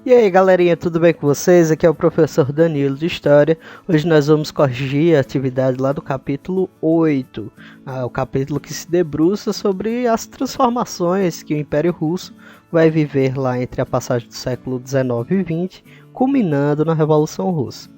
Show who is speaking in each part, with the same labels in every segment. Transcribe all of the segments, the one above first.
Speaker 1: E aí galerinha, tudo bem com vocês? Aqui é o professor Danilo de História. Hoje nós vamos corrigir a atividade lá do capítulo 8, o capítulo que se debruça sobre as transformações que o Império Russo vai viver lá entre a passagem do século XIX e XX, culminando na Revolução Russa.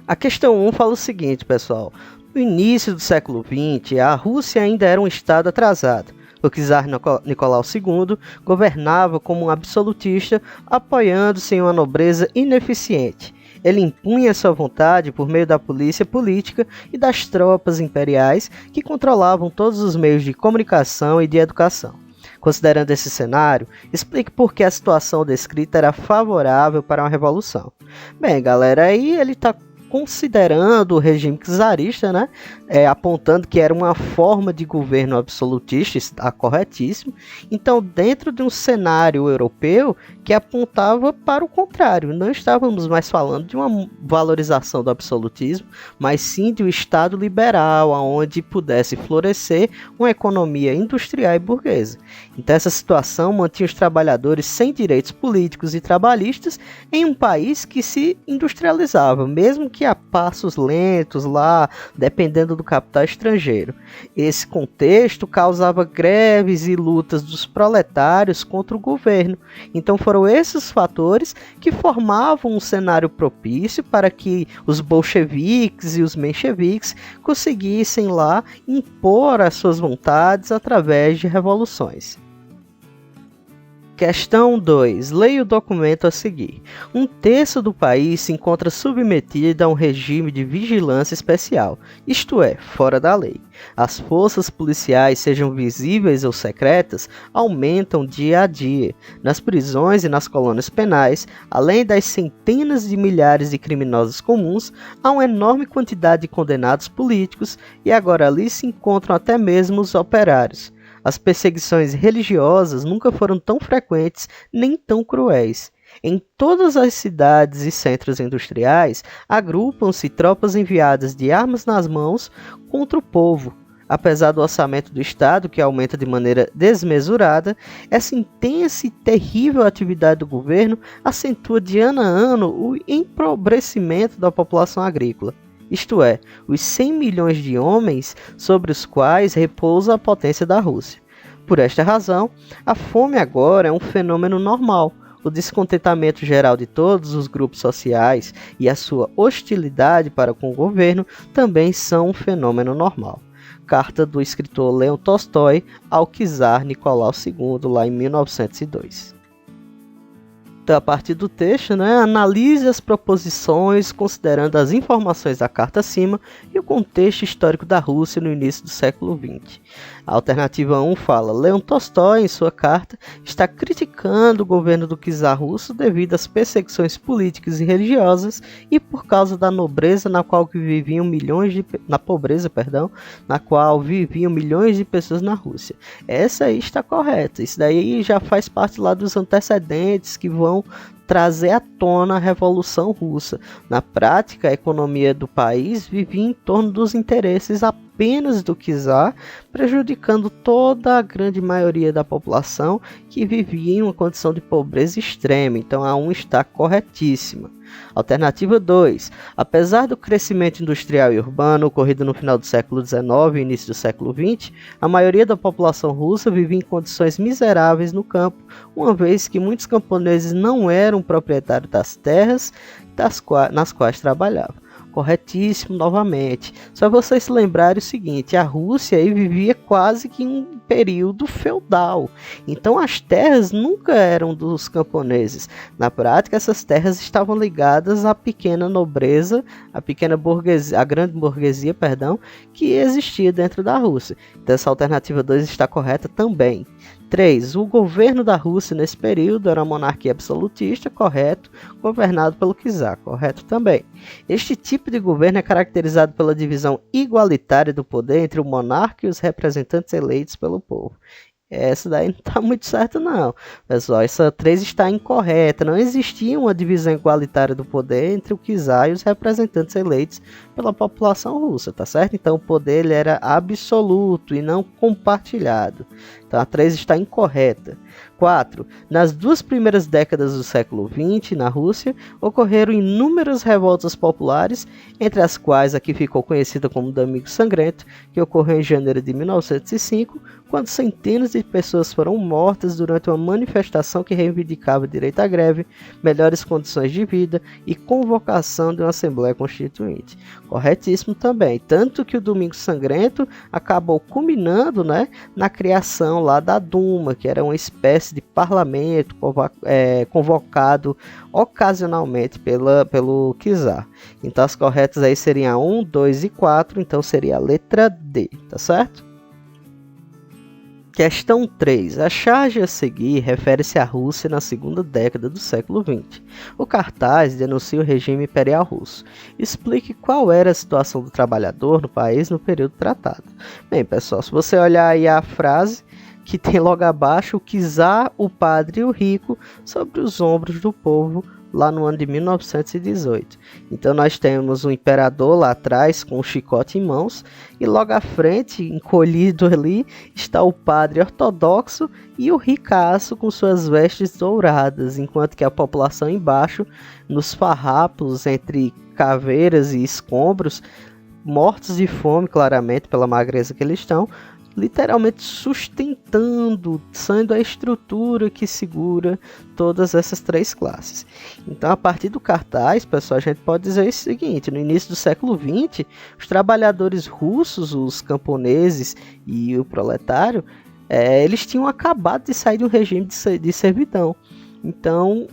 Speaker 1: A questão 1 fala o seguinte, pessoal. No início do século XX, a Rússia ainda era um estado atrasado. O czar Nicolau II governava como um absolutista, apoiando-se em uma nobreza ineficiente. Ele impunha sua vontade por meio da polícia política e das tropas imperiais que controlavam todos os meios de comunicação e de educação. Considerando esse cenário, explique por que a situação descrita era favorável para uma revolução. Bem, galera, aí ele está considerando o regime czarista, né, apontando que era uma forma de governo absolutista, está corretíssimo. Então, dentro de um cenário europeu que apontava para o contrário, não estávamos mais falando de uma valorização do absolutismo, mas sim de um Estado liberal, onde pudesse florescer uma economia industrial e burguesa. Então, essa situação mantinha os trabalhadores sem direitos políticos e trabalhistas em um país que se industrializava, mesmo que a passos lentos lá, dependendo do capital estrangeiro. Esse contexto causava greves e lutas dos proletários contra o governo. Então foram esses fatores que formavam um cenário propício para que os bolcheviques e os mencheviques conseguissem lá impor as suas vontades através de revoluções. Questão 2. Leia o documento a seguir. Um terço do país se encontra submetido a um regime de vigilância especial, isto é, fora da lei. As forças policiais, sejam visíveis ou secretas, aumentam dia a dia. Nas prisões e nas colônias penais, além das centenas de milhares de criminosos comuns, há uma enorme quantidade de condenados políticos e agora ali se encontram até mesmo os operários. As perseguições religiosas nunca foram tão frequentes nem tão cruéis. Em todas as cidades e centros industriais, agrupam-se tropas enviadas de armas nas mãos contra o povo. Apesar do orçamento do Estado, que aumenta de maneira desmesurada, essa intensa e terrível atividade do governo acentua de ano a ano o empobrecimento da população agrícola. Isto é, os 100 milhões de homens sobre os quais repousa a potência da Rússia. Por esta razão, a fome agora é um fenômeno normal. O descontentamento geral de todos os grupos sociais e a sua hostilidade para com o governo também são um fenômeno normal. Carta do escritor Leon Tolstói ao czar Nicolau II, lá em 1902. Então, a partir do texto, analise as proposições considerando as informações da carta acima e o contexto histórico da Rússia no início do século XX. A alternativa 1 fala: Leon Tolstói, em sua carta, está criticando o governo do czar russo devido às perseguições políticas e religiosas e por causa da nobreza na qual viviam milhões de pessoas na Rússia. Essa aí está correta. Isso daí já faz parte lá dos antecedentes que vão trazer à tona a Revolução Russa. Na prática, a economia do país vivia em torno dos interesses apenas do czar, prejudicando toda a grande maioria da população que vivia em uma condição de pobreza extrema. Então a 1 está corretíssima. Alternativa 2. Apesar do crescimento industrial e urbano ocorrido no final do século XIX e início do século XX, a maioria da população russa vivia em condições miseráveis no campo, uma vez que muitos camponeses não eram proprietários das terras nas quais trabalhavam. Corretíssimo novamente. Só vocês se lembrarem o seguinte: a Rússia aí vivia quase que em um período feudal. Então as terras nunca eram dos camponeses. Na prática, essas terras estavam ligadas à pequena nobreza, à grande burguesia, que existia dentro da Rússia. Então essa alternativa 2 está correta também. 3. O governo da Rússia nesse período era uma monarquia absolutista, correto, governado pelo czar, correto também. Este tipo de governo é caracterizado pela divisão igualitária do poder entre o monarca e os representantes eleitos pelo povo. Essa daí não está muito certa não, pessoal. Essa 3 está incorreta. Não existia uma divisão igualitária do poder entre o czar e os representantes eleitos pela população russa, tá certo? Então o poder ele era absoluto e não compartilhado. Então a 3 está incorreta. 4. Nas 2 primeiras décadas do século XX, na Rússia, ocorreram inúmeras revoltas populares, entre as quais a que ficou conhecida como Domingo Sangrento, que ocorreu em janeiro de 1905, quando centenas de pessoas foram mortas durante uma manifestação que reivindicava direito à greve, melhores condições de vida e convocação de uma Assembleia Constituinte. Corretíssimo também, tanto que o Domingo Sangrento acabou culminando, né, na criação lá da Duma, que era uma espécie de parlamento convocado ocasionalmente pelo czar. Então as corretas aí seriam a 1, 2 e 4, então seria a letra D, tá certo? Questão 3. A charge a seguir refere-se à Rússia na segunda década do século XX. O cartaz denuncia o regime imperial russo. Explique qual era a situação do trabalhador no país no período tratado. Bem, pessoal, se você olhar aí a frase que tem logo abaixo, o czar, o padre e o rico sobre os ombros do povo, lá no ano de 1918. Então nós temos o imperador lá atrás com o chicote em mãos e logo à frente, encolhido ali, está o padre ortodoxo e o ricaço com suas vestes douradas, enquanto que a população embaixo, nos farrapos entre caveiras e escombros, mortos de fome claramente pela magreza que eles estão, literalmente sustentando, sendo a estrutura que segura todas essas 3 classes. Então, a partir do cartaz, pessoal, a gente pode dizer o seguinte: no início do século XX, os trabalhadores russos, os camponeses e o proletário, eles tinham acabado de sair de um regime de servidão. Então,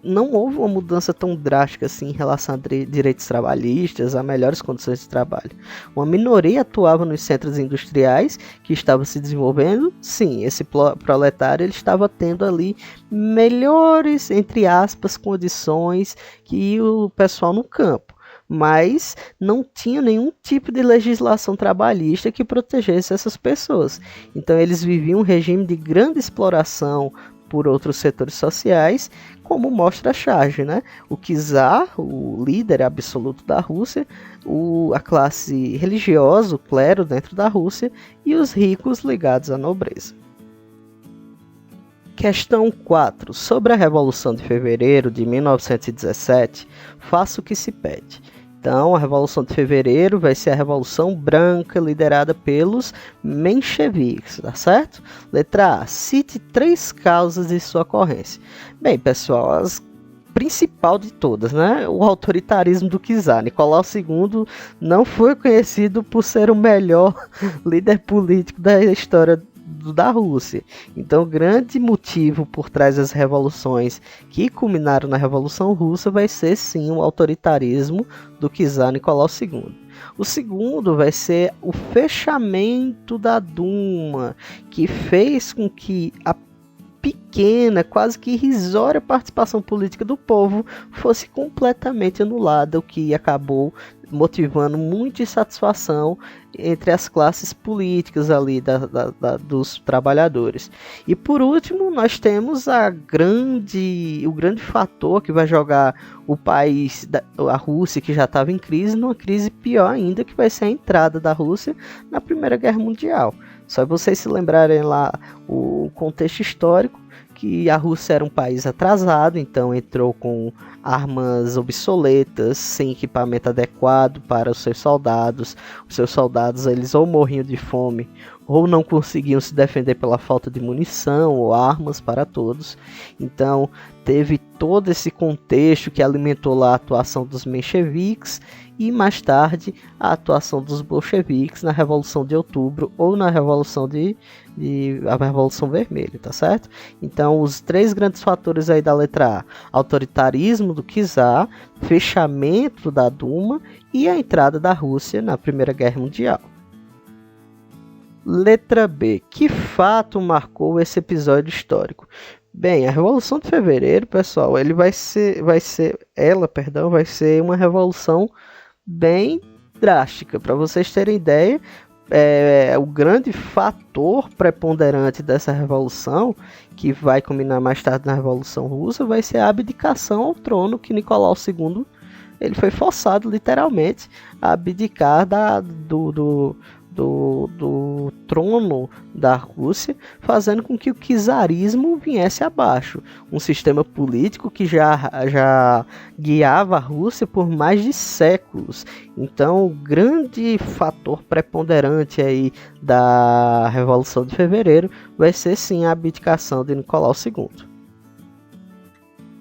Speaker 1: não houve uma mudança tão drástica assim em relação a direitos trabalhistas, a melhores condições de trabalho. Uma minoria atuava nos centros industriais que estavam se desenvolvendo. Sim, esse proletário ele estava tendo ali melhores, entre aspas, condições que o pessoal no campo, mas não tinha nenhum tipo de legislação trabalhista que protegesse essas pessoas. Então eles viviam um regime de grande exploração por outros setores sociais, como mostra a charge, né? O czar, o líder absoluto da Rússia, a classe religiosa, o clero dentro da Rússia e os ricos ligados à nobreza. Questão 4. Sobre a Revolução de Fevereiro de 1917, faça o que se pede. Então, a Revolução de Fevereiro vai ser a Revolução Branca, liderada pelos mencheviques, tá certo? Letra A. Cite 3 causas de sua ocorrência. Bem, pessoal, as principal de todas, né? O autoritarismo do czar. Nicolau II não foi conhecido por ser o melhor líder político da história da Rússia. Então, o grande motivo por trás das revoluções que culminaram na Revolução Russa vai ser, sim, o autoritarismo do czar Nicolau II. O segundo vai ser o fechamento da Duma, que fez com que a pequena, quase que irrisória participação política do povo fosse completamente anulada, o que acabou motivando muita insatisfação entre as classes políticas ali dos trabalhadores. E por último, nós temos o grande fator que vai jogar o país, a Rússia, que já estava em crise, numa crise pior ainda, que vai ser a entrada da Rússia na Primeira Guerra Mundial. Só vocês se lembrarem lá o contexto histórico, que a Rússia era um país atrasado, então entrou com armas obsoletas, sem equipamento adequado para os seus soldados. Os seus soldados eles ou morriam de fome ou não conseguiam se defender pela falta de munição ou armas para todos. Então teve todo esse contexto que alimentou lá a atuação dos mencheviques e mais tarde a atuação dos bolcheviques na Revolução de Outubro ou na Revolução a Revolução Vermelha, tá certo? Então os 3 grandes fatores aí da letra A: autoritarismo do czar, fechamento da Duma e a entrada da Rússia na Primeira Guerra Mundial. Letra B. Que fato marcou esse episódio histórico? Bem, a Revolução de Fevereiro, pessoal, vai ser uma revolução bem drástica. Para vocês terem ideia, o grande fator preponderante dessa revolução, que vai culminar mais tarde na Revolução Russa, vai ser a abdicação ao trono que Nicolau II ele foi forçado literalmente a abdicar do trono da Rússia, fazendo com que o czarismo viesse abaixo. Um sistema político que já guiava a Rússia por mais de séculos. Então, o grande fator preponderante aí da Revolução de Fevereiro vai ser sim a abdicação de Nicolau II.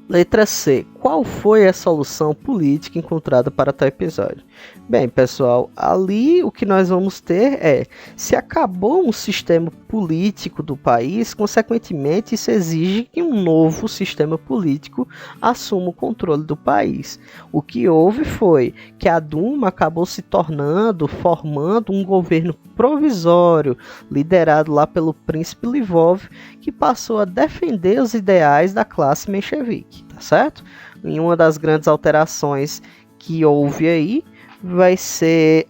Speaker 1: Letra C. Qual foi a solução política encontrada para tal episódio? Bem, pessoal, ali o que nós vamos ter é, se acabou um sistema político do país, consequentemente isso exige que um novo sistema político assuma o controle do país. O que houve foi que a Duma acabou formando um governo provisório, liderado lá pelo príncipe Lvov, que passou a defender os ideais da classe menchevique, tá certo? Em uma das grandes alterações que houve aí, vai ser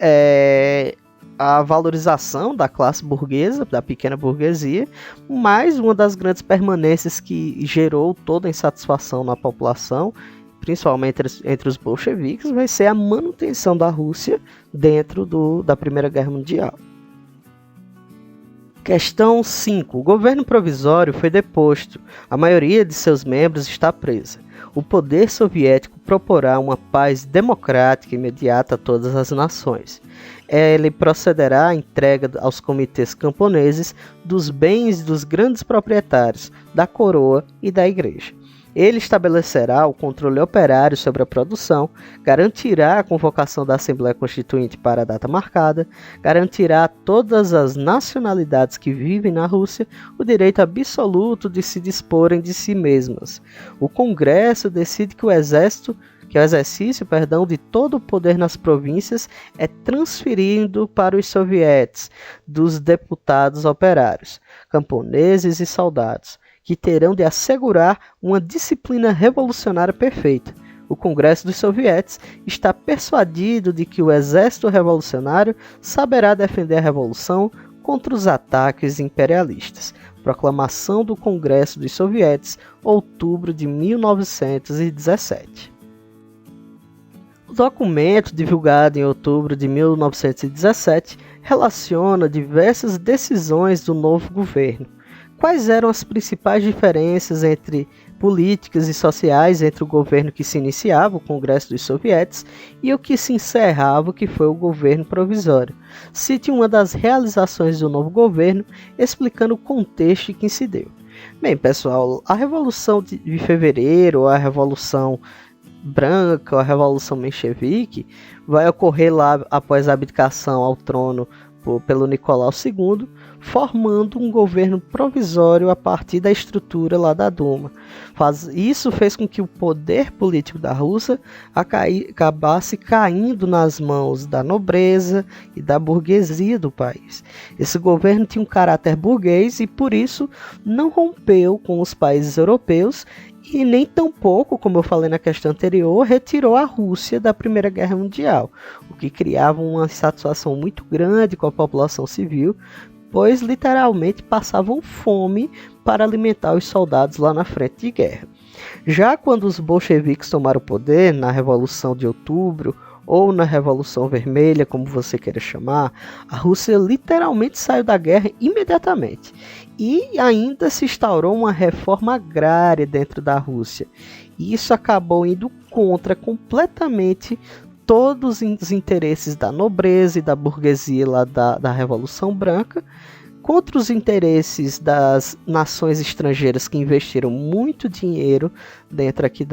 Speaker 1: a valorização da classe burguesa, da pequena burguesia, mas uma das grandes permanências que gerou toda a insatisfação na população, principalmente entre os bolcheviques, vai ser a manutenção da Rússia dentro da Primeira Guerra Mundial. Questão 5. O governo provisório foi deposto. A maioria de seus membros está presa. O poder soviético proporá uma paz democrática e imediata a todas as nações. Ele procederá à entrega aos comitês camponeses dos bens dos grandes proprietários, da coroa e da igreja. Ele estabelecerá o controle operário sobre a produção, garantirá a convocação da Assembleia Constituinte para a data marcada, garantirá a todas as nacionalidades que vivem na Rússia o direito absoluto de se disporem de si mesmas. O Congresso decide que o exército que o exercício de todo o poder nas províncias é transferido para os sovietes dos deputados operários, camponeses e soldados, que terão de assegurar uma disciplina revolucionária perfeita. O Congresso dos Sovietes está persuadido de que o exército revolucionário saberá defender a revolução contra os ataques imperialistas. Proclamação do Congresso dos Sovietes, outubro de 1917. O documento, divulgado em outubro de 1917, relaciona diversas decisões do novo governo. Quais eram as principais diferenças políticas e sociais entre o governo que se iniciava, o Congresso dos Sovietes, e o que se encerrava, que foi o governo provisório? Cite uma das realizações do novo governo, explicando o contexto em que se deu. Bem, pessoal, a Revolução de Fevereiro, a Revolução Branca, a Revolução Menchevique, vai ocorrer lá após a abdicação ao trono pelo Nicolau II, formando um governo provisório a partir da estrutura lá da Duma. Isso fez com que o poder político da Rússia acabasse caindo nas mãos da nobreza e da burguesia do país. Esse governo tinha um caráter burguês e, por isso, não rompeu com os países europeus e nem tampouco, como eu falei na questão anterior, retirou a Rússia da Primeira Guerra Mundial, o que criava uma insatisfação muito grande com a população civil, pois literalmente passavam fome para alimentar os soldados lá na frente de guerra. Já quando os bolcheviques tomaram o poder, na Revolução de Outubro, ou na Revolução Vermelha, como você queira chamar, a Rússia literalmente saiu da guerra imediatamente. E ainda se instaurou uma reforma agrária dentro da Rússia. E isso acabou indo contra completamente todos os interesses da nobreza e da burguesia lá da Revolução Branca, contra os interesses das nações estrangeiras que investiram muito dinheiro dentro aqui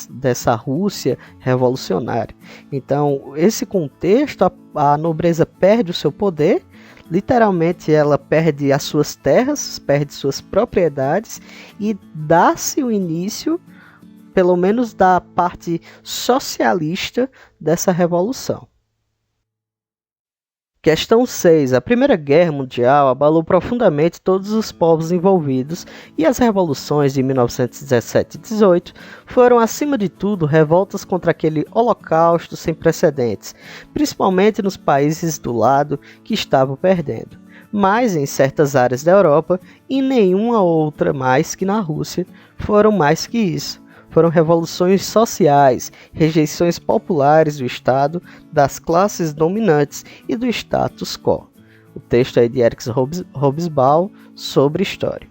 Speaker 1: dessa Rússia revolucionária. Então, esse contexto, a nobreza perde o seu poder, literalmente ela perde as suas terras, perde suas propriedades e dá-se o início, pelo menos da parte socialista dessa revolução. Questão 6. A Primeira Guerra Mundial abalou profundamente todos os povos envolvidos e as revoluções de 1917 e 18 foram, acima de tudo, revoltas contra aquele holocausto sem precedentes, principalmente nos países do lado que estavam perdendo. Mas em certas áreas da Europa, e nenhuma outra mais que na Rússia, foram mais que isso. foram revoluções sociais, rejeições populares do Estado, das classes dominantes e do status quo. O texto é de Eric Hobsbawm sobre história.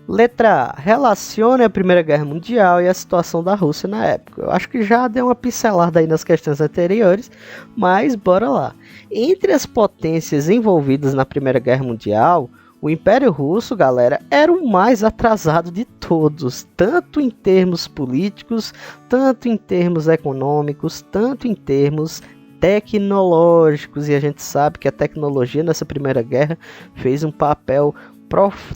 Speaker 1: Letra A. Relacione a Primeira Guerra Mundial e a situação da Rússia na época. Eu acho que já deu uma pincelada aí nas questões anteriores, mas bora lá. Entre as potências envolvidas na Primeira Guerra Mundial, o Império Russo, galera, era o mais atrasado de todos, tanto em termos políticos, tanto em termos econômicos, tanto em termos tecnológicos. E a gente sabe que a tecnologia nessa Primeira Guerra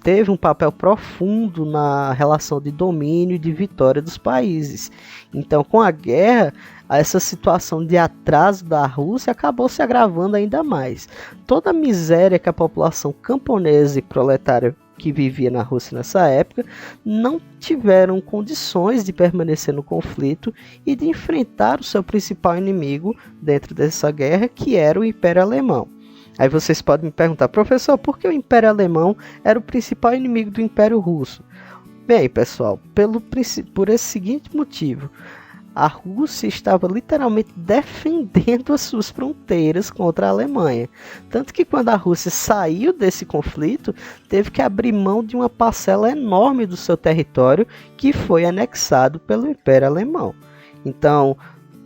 Speaker 1: teve um papel profundo na relação de domínio e de vitória dos países. Então, com a guerra, essa situação de atraso da Rússia acabou se agravando ainda mais. Toda a miséria que a população camponesa e proletária que vivia na Rússia nessa época não tiveram condições de permanecer no conflito e de enfrentar o seu principal inimigo dentro dessa guerra, que era o Império Alemão. Aí vocês podem me perguntar, professor, por que o Império Alemão era o principal inimigo do Império Russo? Bem, pessoal, por esse seguinte motivo: a Rússia estava literalmente defendendo as suas fronteiras contra a Alemanha. Tanto que quando a Rússia saiu desse conflito, teve que abrir mão de uma parcela enorme do seu território, que foi anexado pelo Império Alemão. Então,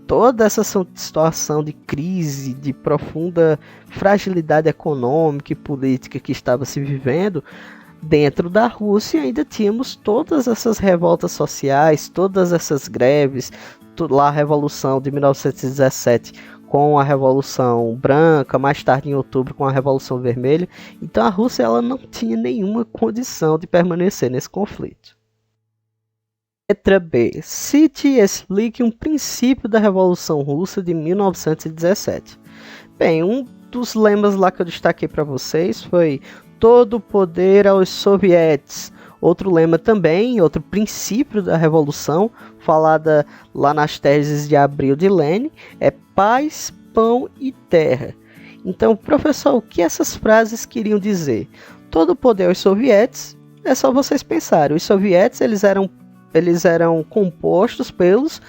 Speaker 1: toda essa situação de crise, de profunda fragilidade econômica e política que estava se vivendo, dentro da Rússia ainda tínhamos todas essas revoltas sociais, todas essas greves, lá a Revolução de 1917 com a Revolução Branca, mais tarde em outubro com a Revolução Vermelha. Então a Rússia ela não tinha nenhuma condição de permanecer nesse conflito. Letra B. Cite e explique um princípio da Revolução Russa de 1917. Bem, um dos lemas lá que eu destaquei para vocês foi todo o poder aos sovietes. Outro lema também, outro princípio da Revolução, falada lá nas teses de Abril de Lenin, é paz, pão e terra. Então, professor, o que essas frases queriam dizer? Todo o poder aos sovietes, é só vocês pensarem. Os sovietes eles eram compostos pelos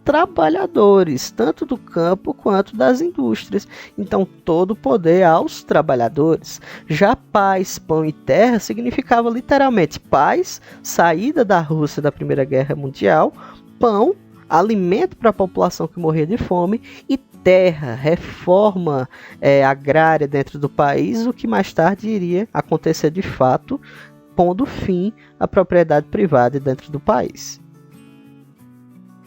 Speaker 1: trabalhadores, tanto do campo quanto das indústrias. Então, todo o poder aos trabalhadores. Já paz, pão e terra significava literalmente paz, saída da Rússia da Primeira Guerra Mundial, pão, alimento para a população que morria de fome, e terra, reforma agrária dentro do país, o que mais tarde iria acontecer de fato, pondo fim à propriedade privada dentro do país.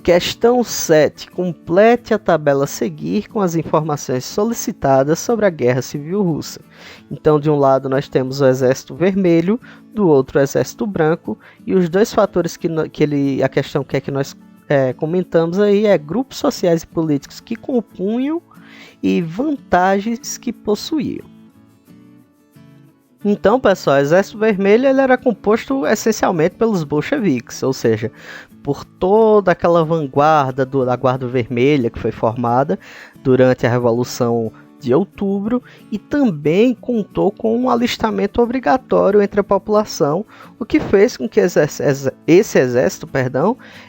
Speaker 1: Questão 7. Complete a tabela a seguir com as informações solicitadas sobre a Guerra Civil Russa. Então, de um lado nós temos o Exército Vermelho, do outro o Exército Branco, e os dois fatores a questão que nós comentamos aí é grupos sociais e políticos que compunham e vantagens que possuíam. Então, pessoal, o Exército Vermelho ele era composto essencialmente pelos bolcheviques, ou seja, por toda aquela vanguarda da Guarda Vermelha que foi formada durante a Revolução de Outubro, e também contou com um alistamento obrigatório entre a população, o que fez com que esse exército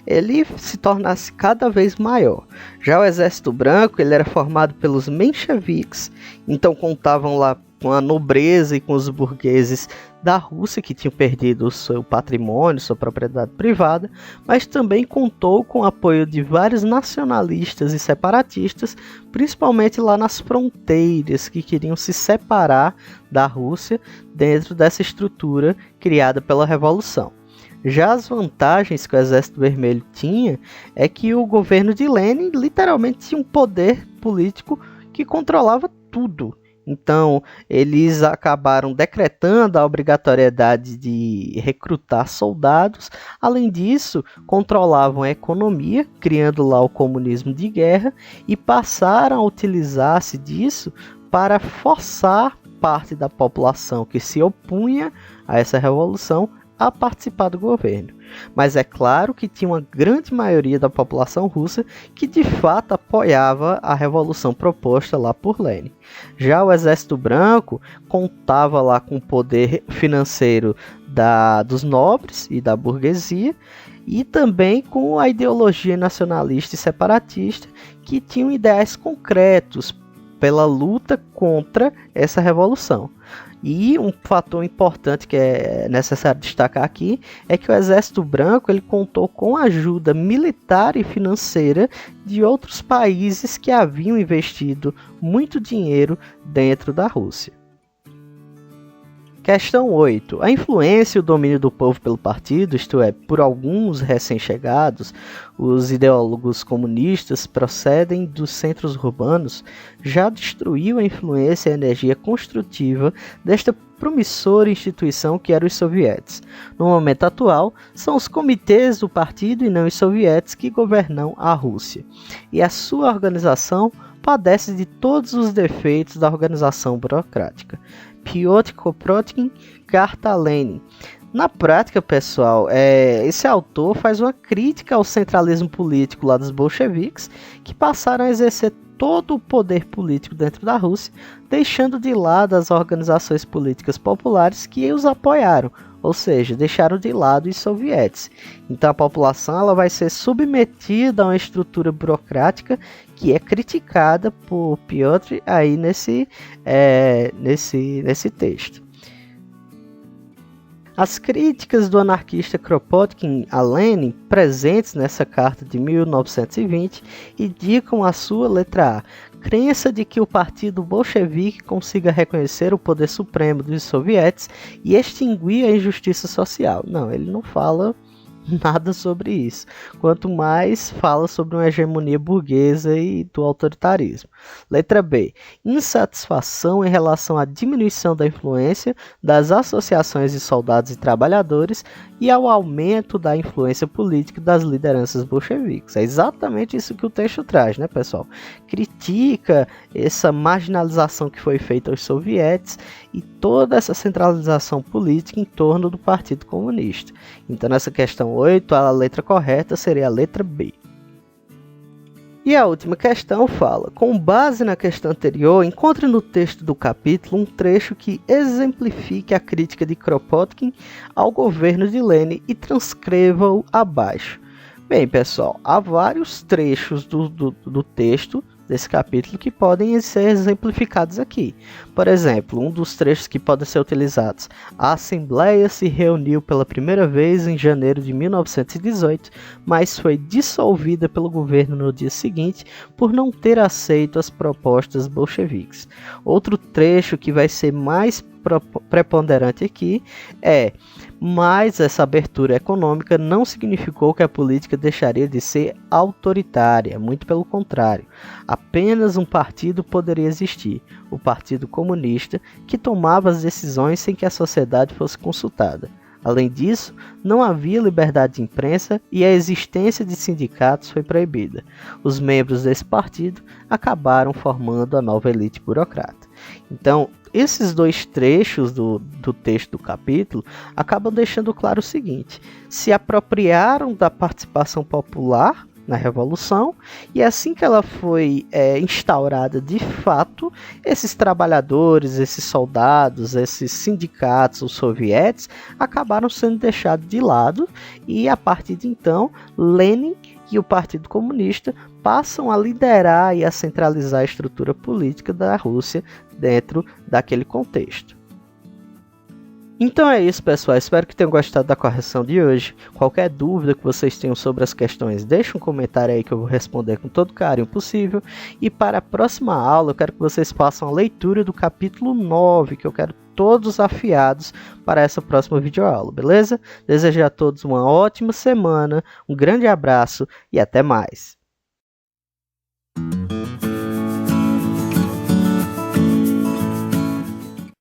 Speaker 1: ele se tornasse cada vez maior. Já o Exército Branco ele era formado pelos mencheviques, então contavam lá com a nobreza e com os burgueses da Rússia que tinham perdido o seu patrimônio, sua propriedade privada, mas também contou com o apoio de vários nacionalistas e separatistas, principalmente lá nas fronteiras, que queriam se separar da Rússia dentro dessa estrutura criada pela Revolução. Já as vantagens que o Exército Vermelho tinha é que o governo de Lenin literalmente tinha um poder político que controlava tudo. Então, eles acabaram decretando a obrigatoriedade de recrutar soldados. Além disso, controlavam a economia, criando lá o comunismo de guerra, e passaram a utilizar-se disso para forçar parte da população que se opunha a essa revolução a participar do governo. Mas é claro que tinha uma grande maioria da população russa que de fato apoiava a revolução proposta lá por Lenin. Já o Exército Branco contava lá com o poder financeiro dos nobres e da burguesia, e também com a ideologia nacionalista e separatista, que tinham ideais concretos pela luta contra essa revolução. E um fator importante que é necessário destacar aqui é que o Exército Branco ele contou com a ajuda militar e financeira de outros países que haviam investido muito dinheiro dentro da Rússia. Questão 8. A influência e o domínio do povo pelo partido, isto é, por alguns recém-chegados, os ideólogos comunistas procedem dos centros urbanos, já destruiu a influência e a energia construtiva desta promissora instituição que eram os sovietes. No momento atual, são os comitês do partido e não os sovietes que governam a Rússia. E a sua organização padece de todos os defeitos da organização burocrática. Piotr Kropotkin, Carta a Lenin. Na prática, pessoal, esse autor faz uma crítica ao centralismo político lá dos bolcheviques, que passaram a exercer todo o poder político dentro da Rússia, deixando de lado as organizações políticas populares que os apoiaram, ou seja, deixaram de lado os sovietes. Então a população ela vai ser submetida a uma estrutura burocrática que é criticada por Piotr aí nesse texto. As críticas do anarquista Kropotkin a Lenin, presentes nessa carta de 1920, indicam a sua letra A, crença de que o partido bolchevique consiga reconhecer o poder supremo dos sovietes e extinguir a injustiça social. Não, ele não fala nada sobre isso, quanto mais fala sobre uma hegemonia burguesa e do autoritarismo. Letra B. Insatisfação em relação à diminuição da influência das associações de soldados e trabalhadores e ao aumento da influência política das lideranças bolcheviques. É exatamente isso que o texto traz, né, pessoal? Critica essa marginalização que foi feita aos sovietes e toda essa centralização política em torno do Partido Comunista. Então, nessa questão 8, a letra correta seria a letra B. E a última questão fala: com base na questão anterior, encontre no texto do capítulo um trecho que exemplifique a crítica de Kropotkin ao governo de Lenin e transcreva-o abaixo. Bem, pessoal, há vários trechos do texto desse capítulo que podem ser exemplificados aqui. Por exemplo, um dos trechos que podem ser utilizados: a Assembleia se reuniu pela primeira vez em janeiro de 1918, mas foi dissolvida pelo governo no dia seguinte por não ter aceito as propostas bolcheviques. Outro trecho que vai ser mais preponderante aqui é: mas essa abertura econômica não significou que a política deixaria de ser autoritária, muito pelo contrário. Apenas um partido poderia existir, o Partido Comunista, que tomava as decisões sem que a sociedade fosse consultada. Além disso, não havia liberdade de imprensa e a existência de sindicatos foi proibida. Os membros desse partido acabaram formando a nova elite burocrata. Então, esses dois trechos do texto do capítulo acabam deixando claro o seguinte: se apropriaram da participação popular na Revolução, e assim que ela foi instaurada de fato, esses trabalhadores, esses soldados, esses sindicatos, os sovietes, acabaram sendo deixados de lado, e a partir de então, Lenin e o Partido Comunista passam a liderar e a centralizar a estrutura política da Rússia dentro daquele contexto. Então é isso, pessoal. Espero que tenham gostado da correção de hoje. Qualquer dúvida que vocês tenham sobre as questões, deixe um comentário aí que eu vou responder com todo o carinho possível. E para a próxima aula, eu quero que vocês façam a leitura do capítulo 9, que eu quero todos afiados para essa próxima videoaula, beleza? Desejo a todos uma ótima semana, um grande abraço e até mais.